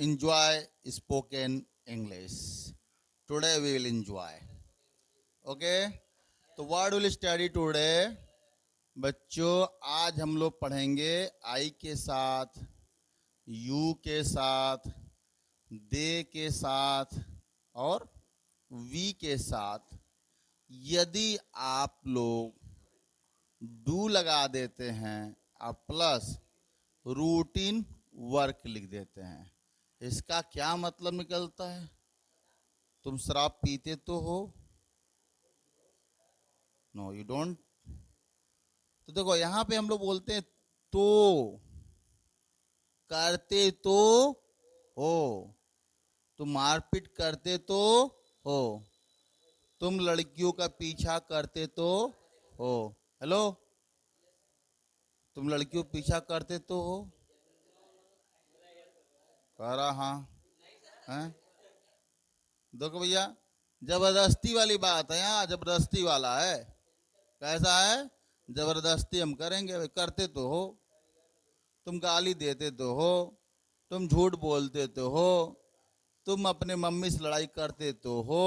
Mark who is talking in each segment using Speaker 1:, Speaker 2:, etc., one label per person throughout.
Speaker 1: enjoy spoken English. Today we will enjoy. Okay? तो what will study today? बच्चों आज हम लोग पढ़ेंगे आई के साथ, यू के साथ, दे के साथ और वी के साथ। यदि आप लोग डू लगा देते हैं और प्लस रूटीन वर्क लिख देते हैं, इसका क्या मतलब निकलता है? तुम शराब पीते तो हो? No you don't. तो देखो यहां पे हम लोग बोलते हैं तो, करते तो हो, तुम मारपीट करते तो हो, तुम लड़कियों का पीछा करते तो हो। हेलो, तुम लड़कियों का पीछा करते तो हो? कह रहा हाँ हैं? देखो भैया, जबरदस्ती वाली बात है, यहाँ जबरदस्ती वाला है। कैसा है? जबरदस्ती हम करेंगे भाई, करते तो हो, तुम गाली देते तो हो, तुम झूठ बोलते तो हो, तुम अपने मम्मी से लड़ाई करते तो हो।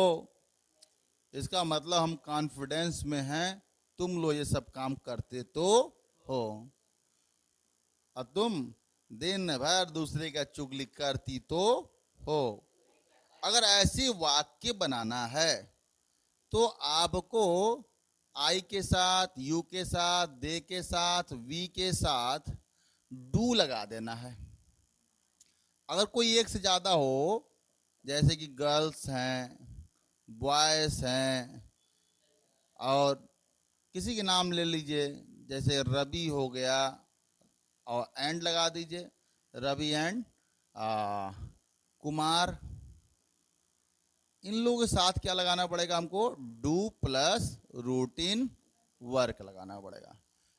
Speaker 1: इसका मतलब हम कॉन्फिडेंस में हैं, तुम लोग ये सब काम करते तो हो, और तुम दिन भर दूसरे का चुगली करती तो हो। अगर ऐसी वाक्य बनाना है तो आपको आई के साथ, यू के साथ, दे के साथ, वी के साथ डू लगा देना है। अगर कोई एक से ज्यादा हो, जैसे कि गर्ल्स हैं, बॉयज हैं, और किसी के नाम ले लीजिए, जैसे रवि हो गया और एंड लगा दीजिए, रवि एंड कुमार। इन लोगों के साथ क्या लगाना पड़ेगा हमको? डू प्लस रूटीन वर्क लगाना पड़ेगा।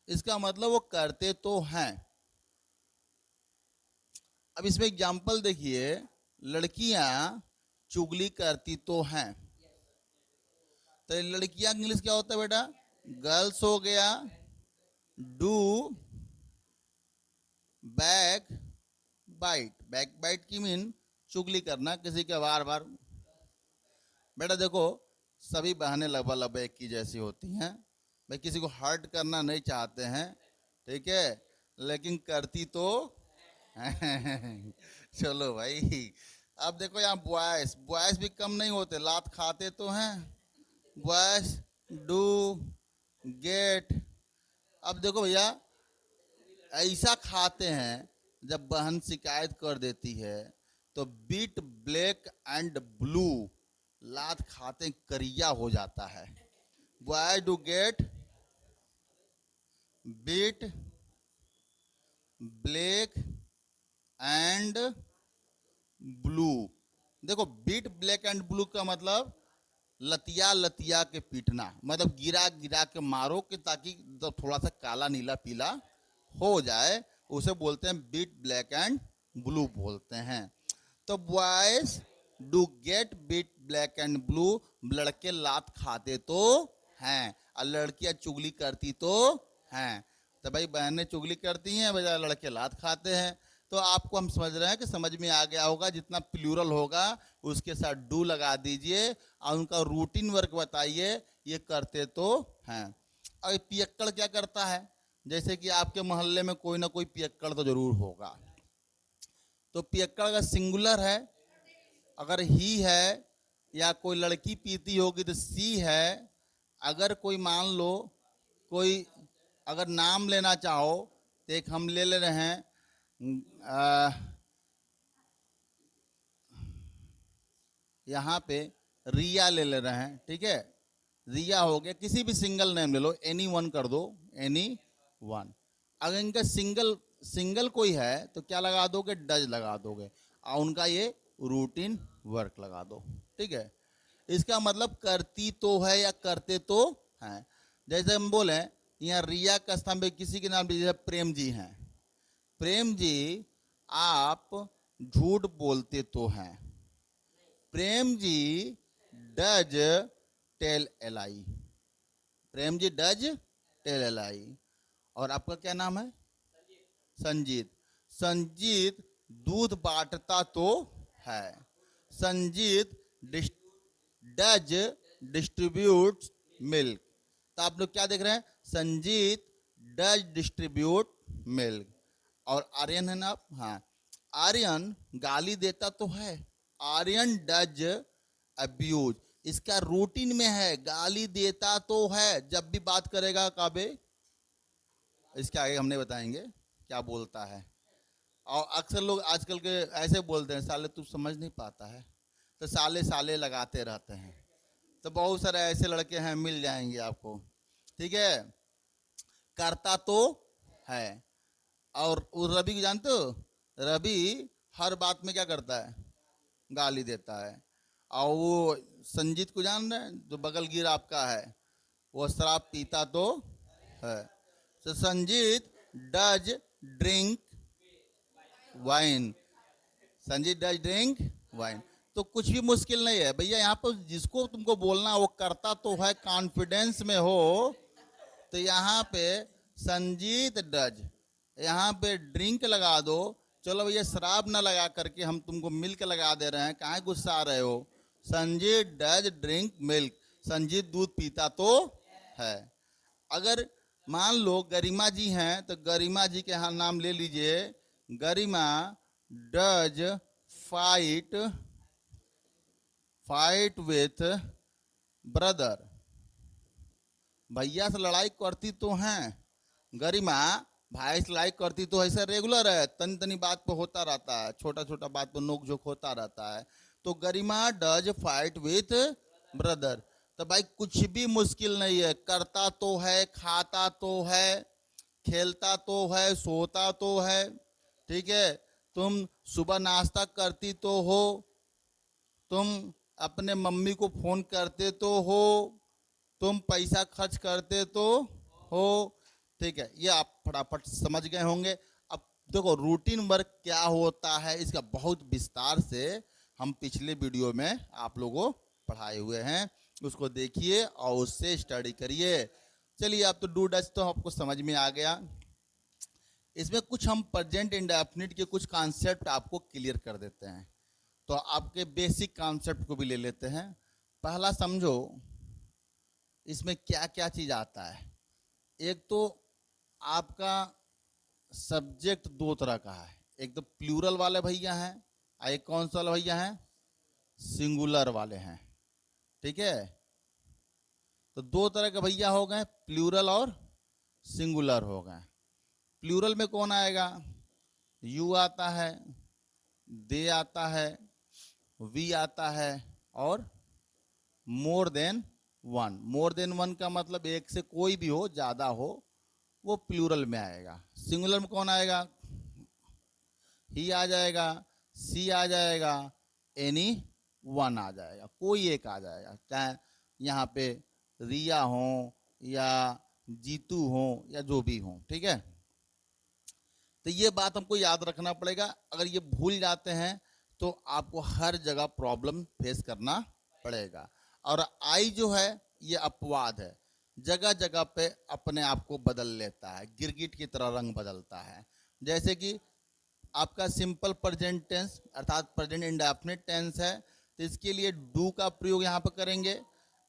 Speaker 1: इसका मतलब वो करते तो हैं। अब इसमें एग्जाम्पल देखिए, लड़कियां चुगली करती तो हैं, तो लड़कियां इंग्लिश क्या होता है बेटा? गर्ल्स हो गया। Do back bite, back bite की मीन चुगली करना, किसी के बार बार। बेटा देखो, सभी बहनें लगभग लगभग एक की जैसी होती हैं भाई, किसी को हर्ट करना नहीं चाहते हैं, ठीक है, लेकिन करती तो चलो भाई। अब देखो यहाँ बॉयस, बॉयस भी कम नहीं होते, लात खाते तो हैं। Boys do get. अब देखो भैया, ऐसा खाते हैं जब बहन शिकायत कर देती है तो बीट ब्लैक एंड ब्लू, लात खाते करिया हो जाता है। Boy do get beat black and blue. देखो बीट ब्लैक एंड ब्लू का मतलब लतिया लतिया के पीटना, मतलब गिरा गिरा के मारो कि ताकि तो थोड़ा सा काला नीला पीला हो जाए, उसे बोलते हैं बीट ब्लैक एंड ब्लू बोलते हैं। तो boys do get beat black and blue, लड़के लात खाते तो हैं और लड़कियां चुगली करती तो हैं। तो भाई बहनें चुगली करती हैं, बजाय लड़के लात खाते हैं। तो आपको हम समझ रहे हैं कि समझ में आ गया होगा, जितना प्लूरल होगा उसके साथ डू लगा दीजिए और उनका रूटीन वर्क बताइए, ये करते तो हैं। और पियक्कड़ क्या करता है? जैसे कि आपके मोहल्ले में कोई ना कोई पियक्कड़ तो जरूर होगा, तो पियक्कड़ का सिंगुलर है, अगर ही है, या कोई लड़की पीती होगी तो सी है। अगर कोई मान लो, कोई अगर नाम लेना चाहो तो एक हम ले रहे हैं, यहाँ पे रिया ले रहे हैं, ठीक है, रिया हो गया। किसी भी सिंगल नेम ले लो, एनी वन कर दो, एनी वन। अगर इनका सिंगल सिंगल कोई है तो क्या लगा दोगे? डज लगा दोगे, और उनका ये रूटीन वर्क लगा दो, ठीक है। इसका मतलब करती तो है या करते तो हैं। जैसे हम बोले यहाँ रिया का स्थान पे किसी के नाम जैसे प्रेम जी हैं, प्रेम जी आप झूठ बोलते तो हैं। Prem ji does tell a lie, Prem ji does tell a lie. और आपका क्या नाम है? संजीत। संजीत दूध बांटता तो है। Sanjeet does distribute milk. तो आप लोग क्या देख रहे हैं, संजीत डज डिस्ट्रीब्यूट मिल्क। और आर्यन है ना आप, हाँ, आर्यन गाली देता तो है, आर्यन डज अब्यूज, इसका रूटीन में है, गाली देता तो है। जब भी बात करेगा काबे, इसके आगे हमने बताएंगे क्या बोलता है। और अक्सर लोग आजकल के ऐसे बोलते हैं, साले तू समझ नहीं पाता है, तो साले साले लगाते रहते हैं। तो बहुत सारे ऐसे लड़के हैं, मिल जाएंगे आपको, ठीक है। करता तो है। और वो रवि को जानते हो, रवि हर बात में क्या करता है, गाली देता है। और वो संजीत को जान रहे हैं, जो बगल गिर आपका है, वो शराब पीता तो है। तो Sanjeet does drink wine, Sanjeet does drink wine. तो कुछ भी मुश्किल नहीं है भैया, यहाँ पर जिसको तुमको बोलना वो करता तो है, कॉन्फिडेंस में हो। तो यहाँ पे संजीत डज, यहाँ पे ड्रिंक लगा दो। चलो भैया शराब ना लगा करके हम तुमको मिल्क लगा दे रहे हैं, काहे गुस्सा आ रहे हो। Sanjeet does drink milk, Sanjeet दूध पीता तो है। अगर मान लो गरिमा जी हैं, तो गरिमा जी के यहाँ नाम ले लीजिए। Garima does fight fight with brother, भैया से लड़ाई करती तो हैं। गरिमा भाई से लड़ाई करती तो ऐसा रेगुलर है, तनी तनी बात पे होता रहता है, छोटा छोटा बात पे नोक झोंक होता रहता है। तो गरिमा डज फाइट विथ ब्रदर। तो भाई कुछ भी मुश्किल नहीं है, करता तो है, खाता तो है, खेलता तो है, सोता तो है, ठीक है। तुम सुबह नाश्ता करती तो हो, तुम अपने मम्मी को फोन करते तो हो, तुम पैसा खर्च करते तो हो, ठीक है। ये आप फटाफट समझ गए होंगे। अब देखो रूटीन वर्क क्या होता है, इसका बहुत विस्तार से हम पिछले वीडियो में आप लोगों को पढ़ाए हुए हैं, उसको देखिए और उससे स्टडी करिए। चलिए अब तो डू डच तो आपको समझ में आ गया। इसमें कुछ हम प्रेजेंट इंडेफिनिट के कुछ कॉन्सेप्ट आपको क्लियर कर देते हैं। तो आपके बेसिक कॉन्सेप्ट को भी ले लेते हैं। पहला समझो इसमें क्या क्या चीज आता है। एक तो आपका सब्जेक्ट दो तरह का है, एक तो प्लूरल वाले भैया हैं, और एक कौन सा वाले भैया हैं, सिंगुलर वाले हैं, ठीक है। तो दो तरह के भैया हो गए, प्लूरल और सिंगुलर हो गए। प्लूरल में कौन आएगा, यू आता है, दे आता है, वी आता है, और more than one. More than one का मतलब एक से कोई भी हो, ज्यादा हो, वो प्लूरल में आएगा। सिंगुलर में कौन आएगा, ही आ जाएगा, सी आ जाएगा, एनी वन आ जाएगा, कोई एक आ जाएगा। चाहे यहाँ पे रिया हो या जीतू हो या जो भी हो, ठीक है। तो ये बात हमको याद रखना पड़ेगा, अगर ये भूल जाते हैं तो आपको हर जगह प्रॉब्लम फेस करना पड़ेगा। और आई जो है ये अपवाद है, जगह जगह पे अपने आप को बदल लेता है, गिरगिट की तरह रंग बदलता है। जैसे कि आपका सिंपल प्रेजेंट टेंस अर्थात प्रेजेंट इंडेफिनिट टेंस है, तो इसके लिए डू का प्रयोग यहाँ पर करेंगे।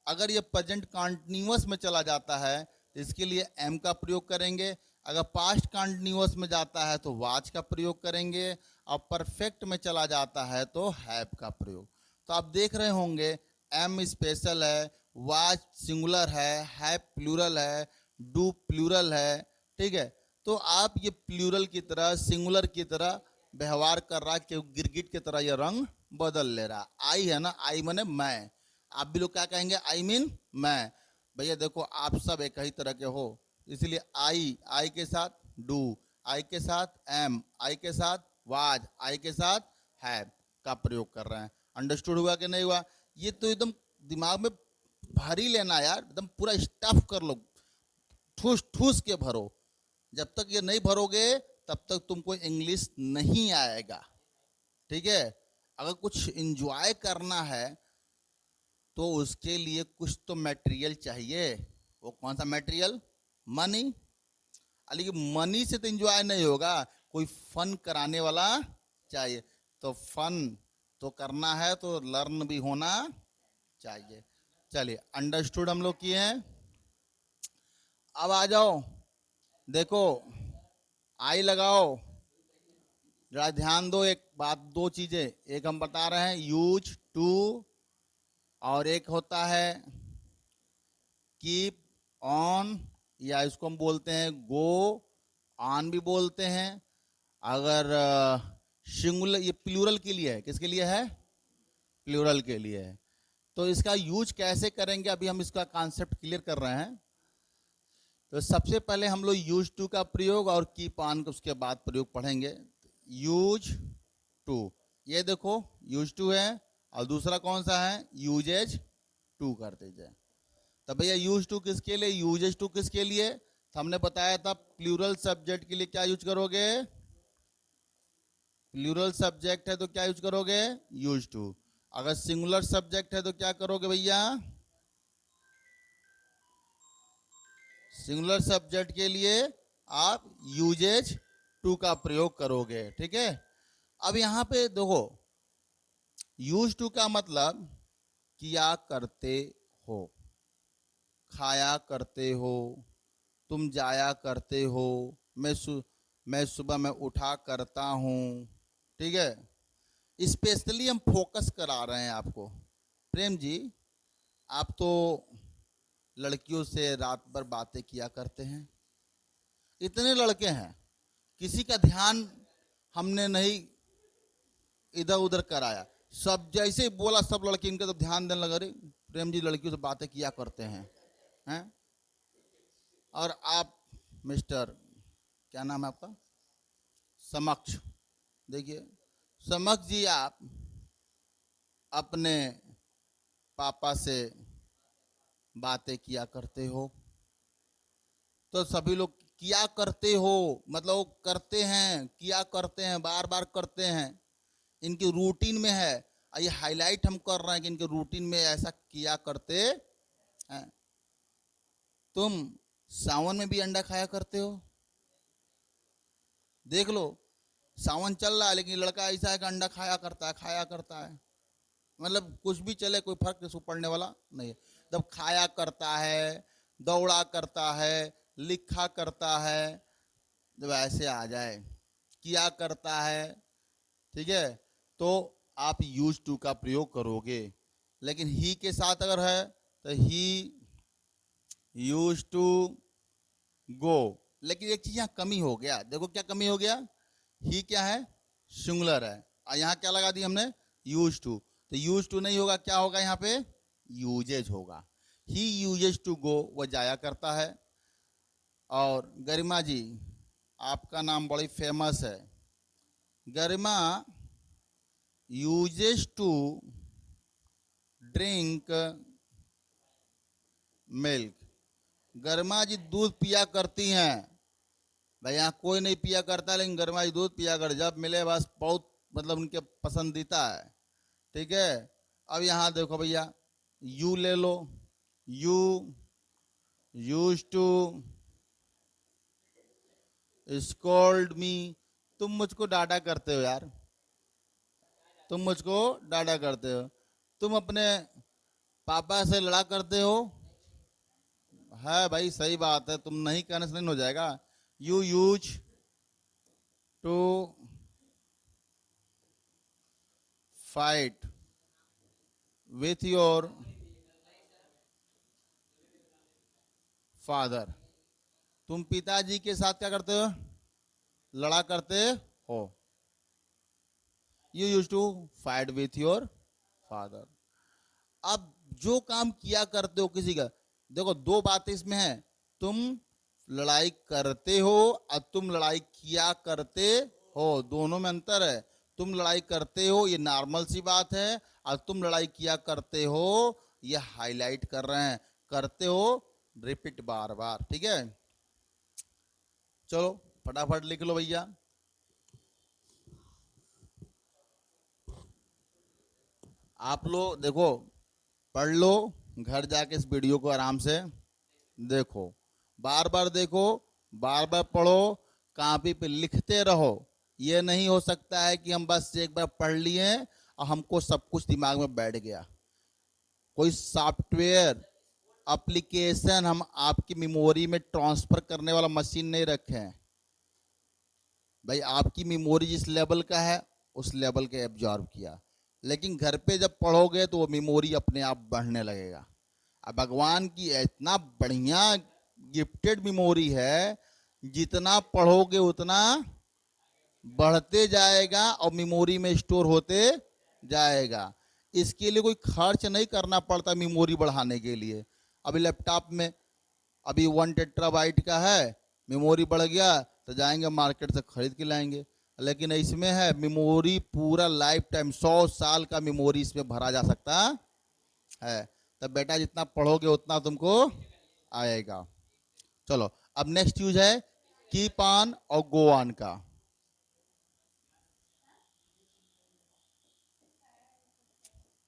Speaker 1: अगर ये प्रेजेंट कॉन्टिन्यूअस में चला जाता है तो इसके लिए एम का प्रयोग करेंगे। अगर पास्ट कॉन्टिन्यूअस में जाता है तो वाच का प्रयोग करेंगे, और परफेक्ट में चला जाता है तो हैव का प्रयोग। तो आप देख रहे होंगे एम स्पेशल है, वाच सिंगुलर है, हैव प्लूरल है, डू प्लूरल है, ठीक है। तो आप ये प्लूरल की तरह सिंगुलर की तरह व्यवहार कर रहा है, कि गिरगिट की तरह ये रंग बदल ले रहा। आई है ना, आई माने मैं, आप भी लोग क्या कहेंगे, आई मीन मैं। भैया देखो आप सब एक ही तरह के हो, इसलिए आई, आई के साथ डू, आई के साथ एम, आई के साथ वाज, आई के साथ हैव का प्रयोग कर रहे हैं। अंडरस्टूड हुआ कि नहीं हुआ। ये तो एकदम दिमाग में भरी लेना यार, एकदम पूरा स्टफ कर लो, ठूस ठूस के भरो। जब तक ये नहीं भरोगे तब तक तुमको इंग्लिश नहीं आएगा, ठीक है। अगर कुछ इंजॉय करना है तो उसके लिए कुछ तो मटेरियल चाहिए। वो कौन सा मटेरियल, मनी। लेकिन मनी से तो इंजॉय नहीं होगा, कोई फन कराने वाला चाहिए। तो फन तो करना है तो लर्न भी होना चाहिए। चलिए, अंडरस्टूड हम लोग किए हैं। अब आ जाओ, देखो आई लगाओ, जरा ध्यान दो। एक बात, दो चीजें, एक हम बता रहे हैं यूज टू, और एक होता है कीप ऑन, या इसको हम बोलते हैं गो ऑन भी बोलते हैं। अगर सिंगुलर, ये प्लूरल के लिए है, किसके लिए है? प्लूरल के लिए है। तो इसका यूज कैसे करेंगे, अभी हम इसका कॉन्सेप्ट क्लियर कर रहे हैं। तो सबसे पहले हम लोग यूज टू का प्रयोग और कीप ऑन, उसके बाद प्रयोग पढ़ेंगे। यूज टू, ये देखो यूज टू है, और दूसरा कौन सा है? यूजेज टू कर दीजिए। तो भैया यूज टू किसके लिए, यूजेज टू किसके लिए? तो हमने बताया था प्लूरल सब्जेक्ट के लिए क्या यूज करोगे? प्लूरल सब्जेक्ट है तो क्या यूज करोगे? Use to. अगर सिंगुलर सब्जेक्ट है तो क्या करोगे भैया? सिंगुलर सब्जेक्ट के लिए आप यूजेज टू का प्रयोग करोगे, ठीक है। अब यहां पे देखो, यूज टू का मतलब किया करते हो, खाया करते हो, तुम जाया करते हो, मैं सुबह में उठा करता हूं, ठीक है। स्पेशली हम फोकस करा रहे हैं आपको। प्रेम जी, आप तो लड़कियों से रात भर बातें किया करते हैं, इतने लड़के हैं, किसी का ध्यान हमने नहीं इधर उधर कराया। सब जैसे ही बोला सब लड़के इनके तो ध्यान देने लगे, अरे प्रेम जी लड़कियों से बातें किया करते हैं। और आप मिस्टर, क्या नाम है आपका? समक्ष, देखिए समक्ष जी, आप अपने पापा से बातें किया करते हो। तो सभी लोग किया करते हो मतलब वो करते हैं, किया करते हैं, बार बार करते हैं, इनकी रूटीन में है। ये हाईलाइट हम कर रहे हैं कि इनके रूटीन में ऐसा किया करते हैं। तुम सावन में भी अंडा खाया करते हो, देख लो, सावन चल रहा है लेकिन लड़का ऐसा है कि अंडा खाया करता है, खाया करता है। मतलब कुछ भी चले कोई फर्क इसको पड़ने वाला नहीं है। जब खाया करता है, दौड़ा करता है, लिखा करता है, जब ऐसे आ जाए किया करता है, ठीक है, तो आप यूज टू का प्रयोग करोगे। लेकिन ही के साथ अगर है तो ही यूज टू गो। लेकिन एक चीज यहाँ कमी हो गया, देखो क्या कमी हो गया, ही क्या है? सिंगुलर है, और यहाँ क्या लगा दी हमने? Use to. तो यूज टू नहीं होगा, क्या होगा यहाँ पे? यूजेज होगा। ही यूजेज टू गो, वह जाया करता है। और गरिमा जी, आपका नाम बड़ी फेमस है, गरिमा यूजेज टू ड्रिंक मिल्क। गरिमा जी दूध पिया करती हैं। भाई यहाँ कोई नहीं पिया करता, लेकिन गरिमा जी दूध पिया कर, जब मिले बस, बहुत मतलब उनके पसंदीदा है, ठीक है। अब यहाँ देखो भैया, यू ले लो, you use to scold me. तुम मुझको डांटा करते हो यार, तुम मुझको डांटा करते हो। तुम अपने पापा से लड़ा करते हो, है भाई सही बात है, तुम नहीं कहने से नहीं हो जाएगा। You use to fight with your father. तुम पिताजी के साथ क्या करते हो? लड़ा करते हो। You use to fight with your father. अब जो काम किया करते हो किसी का, देखो दो बातें इसमें है, तुम लड़ाई करते हो और तुम लड़ाई किया करते हो, दोनों में अंतर है। तुम लड़ाई करते हो ये नॉर्मल सी बात है, और तुम लड़ाई किया करते हो ये हाईलाइट कर रहे हैं। करते हो रिपीट बार बार, ठीक है। चलो फटाफट लिख लो भैया। आप लोग देखो, पढ़ लो, घर जाके इस वीडियो को आराम से देखो, बार बार देखो, बार बार पढ़ो, कॉपी पे लिखते रहो। ये नहीं हो सकता है कि हम बस एक बार पढ़ लिए और हमको सब कुछ दिमाग में बैठ गया। कोई सॉफ्टवेयर एप्लीकेशन हम आपकी मेमोरी में ट्रांसफर करने वाला मशीन नहीं रखे हैं भाई। आपकी मेमोरी जिस लेवल का है उस लेवल के एब्जॉर्ब किया, लेकिन घर पे जब पढ़ोगे तो वो मेमोरी अपने आप बढ़ने लगेगा। अब भगवान की इतना बढ़िया गिफ्टेड मेमोरी है, जितना पढ़ोगे उतना बढ़ते जाएगा और मेमोरी में स्टोर होते जाएगा। इसके लिए कोई खर्च नहीं करना पड़ता मेमोरी बढ़ाने के लिए। अभी लैपटॉप में अभी 1 टेराबाइट का है, मेमोरी बढ़ गया तो जाएंगे मार्केट से खरीद के लाएंगे। लेकिन इसमें है मेमोरी पूरा लाइफ टाइम 100 साल का मेमोरी इसमें भरा जा सकता है। तब बेटा जितना पढ़ोगे उतना तुमको आएगा। चलो अब नेक्स्ट यूज है कीप ऑन और गो ऑन का।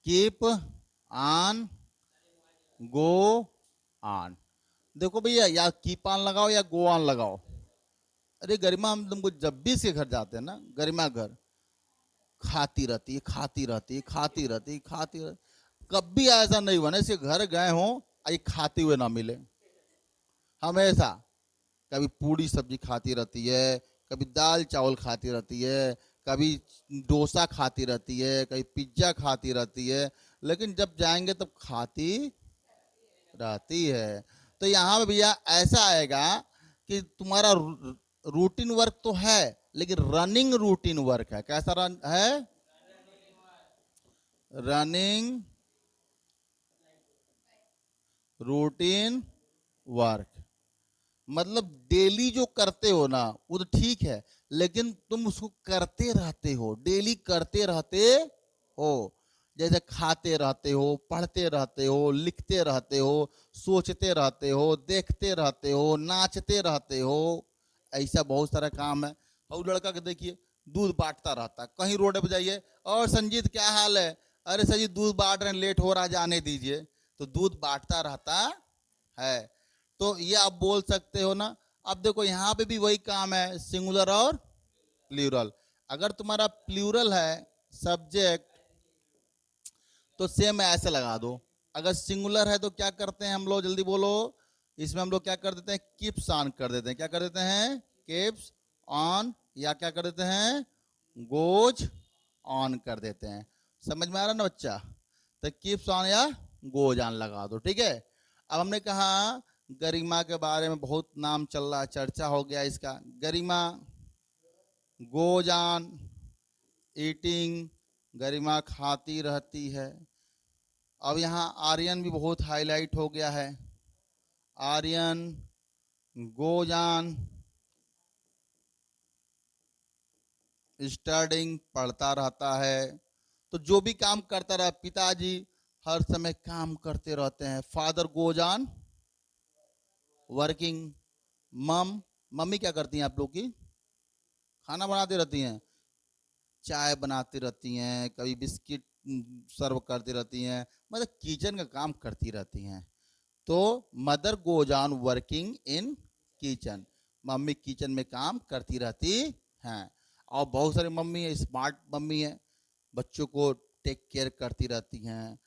Speaker 1: Keep on go on. देखो भैया, या कीप ऑन लगाओ या गो ऑन लगाओ। अरे गरिमा, हम तुमको जब भी इसके घर जाते हैं ना, गरिमा घर खाती रहती है, खाती रहती है, खाती रहती है, खाती रहती। कभी ऐसा नहीं हुआ ना इसके घर गए हो ये खाते हुए ना मिले। हमेशा कभी पूड़ी सब्जी खाती रहती है, कभी दाल चावल खाती रहती है, कभी डोसा खाती रहती है, कभी पिज्जा खाती रहती है, लेकिन जब जाएंगे तब खाती रहती है। तो यहाँ पे भैया ऐसा आएगा कि तुम्हारा रूटीन वर्क तो है लेकिन रनिंग रूटीन वर्क है। कैसा रन है? Running routine work. मतलब डेली जो करते हो ना वो तो ठीक है, लेकिन तुम उसको करते रहते हो, डेली करते रहते हो। जैसे खाते रहते हो, पढ़ते रहते हो, लिखते रहते हो, सोचते रहते हो, देखते रहते हो, नाचते रहते हो। ऐसा बहुत सारा काम है। और लड़का के देखिए दूध बांटता रहता है, कहीं रोड पे जाइए और संजीत क्या हाल है, अरे संजीत दूध बांट रहे हैं, लेट हो रहा, जाने दीजिए। तो दूध बांटता रहता है। तो ये आप बोल सकते हो ना। अब देखो यहाँ पे भी वही काम है, सिंगुलर और प्लूरल। अगर तुम्हारा प्लूरल है सब्जेक्ट तो सेम ऐसे लगा दो। अगर सिंगुलर है तो क्या करते हैं हम लोग, जल्दी बोलो। इसमें हम लोग क्या कर देते हैं, कीप्स ऑन कर देते हैं। क्या कर देते हैं? Keeps on. या क्या कर देते हैं? गोज ऑन कर देते हैं। समझ में आ रहा ना बच्चा? तो कीप्स ऑन या गोज ऑन लगा दो, ठीक है। अब हमने कहा गरिमा के बारे में बहुत नाम चल रहा, चर्चा हो गया इसका। गरिमा गोज ऑन ईटिंग, गरिमा खाती रहती है। अब यहाँ आर्यन भी बहुत हाईलाइट हो गया है। आर्यन गोज ऑन स्टडिंग, पढ़ता रहता है। तो जो भी काम करता रहा, पिताजी हर समय काम करते रहते हैं। Father goes on working. Mummy क्या करती हैं आप लोग की? खाना बनाती रहती हैं, चाय बनाती रहती हैं, कभी बिस्किट सर्व करती रहती हैं, मतलब किचन का काम करती रहती हैं। तो mother goes on working in kitchen, mummy kitchen में काम करती रहती हैं। और बहुत सारी मम्मी है, स्मार्ट मम्मी है, बच्चों को टेक केयर करती रहती हैं,